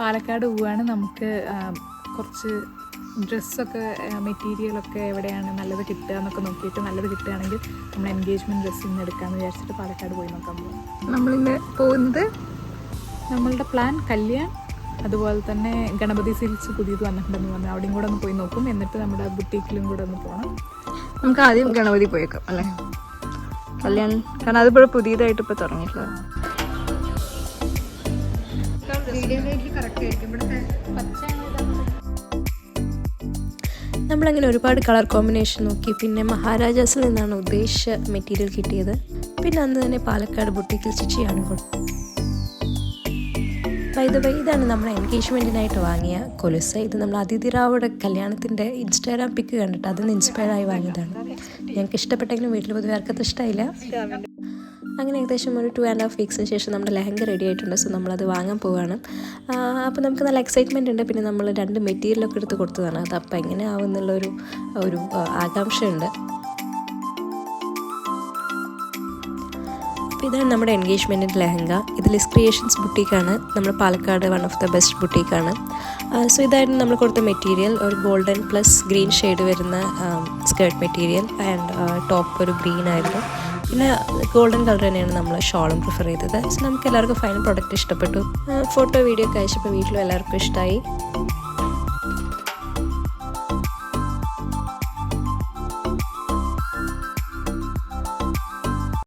പാലക്കാട് പോവുകയാണ്. നമുക്ക് കുറച്ച് ഡ്രസ്സൊക്കെ മെറ്റീരിയലൊക്കെ എവിടെയാണ് നല്ലത് കിട്ടുക എന്നൊക്കെ നോക്കിയിട്ട് നല്ലത് കിട്ടുകയാണെങ്കിൽ നമ്മൾ എൻഗേജ്മെൻറ്റ് ഡ്രസ്സ് ഇന്ന് എടുക്കാമെന്ന് വിചാരിച്ചിട്ട് പാലക്കാട് പോയി നോക്കാൻ പോകും. നമ്മളിന്ന് പോകുന്നത് നമ്മളുടെ പ്ലാൻ കല്യാൺ, അതുപോലെ തന്നെ ഗണപതി സിൽക്സ് പുതിയത് വന്നിട്ടുണ്ടെന്ന് പറഞ്ഞു, അവിടെയും കൂടെ ഒന്ന് പോയി നോക്കും. എന്നിട്ട് നമ്മുടെ ബുട്ടീക്കിലും കൂടെ ഒന്ന് പോകണം. നമുക്ക് ആദ്യം ഗണപതി പോയേക്കാം അല്ലേ, കല്യാൺ, കാരണം അതിപ്പോൾ പുതിയതായിട്ട് ഇപ്പോൾ തുടങ്ങിയിട്ടുള്ളത്. നമ്മളങ്ങനെ ഒരുപാട് കളർ കോമ്പിനേഷൻ നോക്കി. പിന്നെ മഹാരാജാസിൽ നിന്നാണ് ഉദ്ദേശിച്ച മെറ്റീരിയൽ കിട്ടിയത്. പിന്നെ അന്ന് തന്നെ പാലക്കാട് ബുട്ടീക്കിൽ സ്റ്റിച്ച് കൊടുത്തു. ഇതാണ് നമ്മുടെ എൻഗേജ്മെൻറ്റിനായിട്ട് വാങ്ങിയ കൊലുസ്. ഇത് നമ്മൾ അതിഥി റാവുടെ കല്യാണത്തിൻ്റെ ഇൻസ്റ്റാഗ്രാം പിക്ക് കണ്ടിട്ട് അതിന് ഇൻസ്പയർ ആയി വാങ്ങിയതാണ്. ഞങ്ങൾക്ക് ഇഷ്ടപ്പെട്ടെങ്കിലും വീട്ടിൽ പൊതുവെ ആർക്കത് ഇഷ്ടമായില്ല. അങ്ങനെ ഏകദേശം ഒരു 2.5 വീക്സിന് ശേഷം നമ്മുടെ ലെഹങ്ക റെഡി ആയിട്ടുണ്ട്. സോ നമ്മളത് വാങ്ങാൻ പോവുകയാണ്. അപ്പോൾ നമുക്ക് നല്ല എക്സൈറ്റ്മെൻറ്റ് ഉണ്ട്. പിന്നെ നമ്മൾ 2 മെറ്റീരിയലൊക്കെ എടുത്ത് കൊടുത്തതാണ്. അത് അപ്പോൾ എങ്ങനെ ആവുമെന്നുള്ളൊരു ആകാംക്ഷയുണ്ട്. അപ്പോൾ ഇതാണ് നമ്മുടെ എൻഗേജ്മെൻറ്റിൻ്റെ ലെഹങ്ക. ഇത് ലിസ് ക്രിയേഷൻസ് ബുട്ടീക്കാണ്, നമ്മൾ Palakkad one of the best ബുട്ടീക്കാണ്. സോ ഇതായിരുന്നു നമ്മൾ കൊടുത്ത മെറ്റീരിയൽ. ഒരു ഗോൾഡൻ പ്ലസ് ഗ്രീൻ ഷെയ്ഡ് വരുന്ന സ്കേർട്ട് മെറ്റീരിയൽ ആൻഡ് ടോപ്പ് ഒരു ഗ്രീൻ ആയിരുന്നു. പിന്നെ ഗോൾഡൻ കളർ തന്നെയാണ് നമ്മൾ ഷോളും പ്രിഫർ ചെയ്തത്. സോ നമുക്ക് എല്ലാവർക്കും ഫൈനൽ പ്രോഡക്റ്റ് ഇഷ്ടപ്പെട്ടു. ഫോട്ടോ വീഡിയോ ഒക്കെ അയച്ചപ്പോൾ വീട്ടിലും എല്ലാവർക്കും ഇഷ്ടമായി.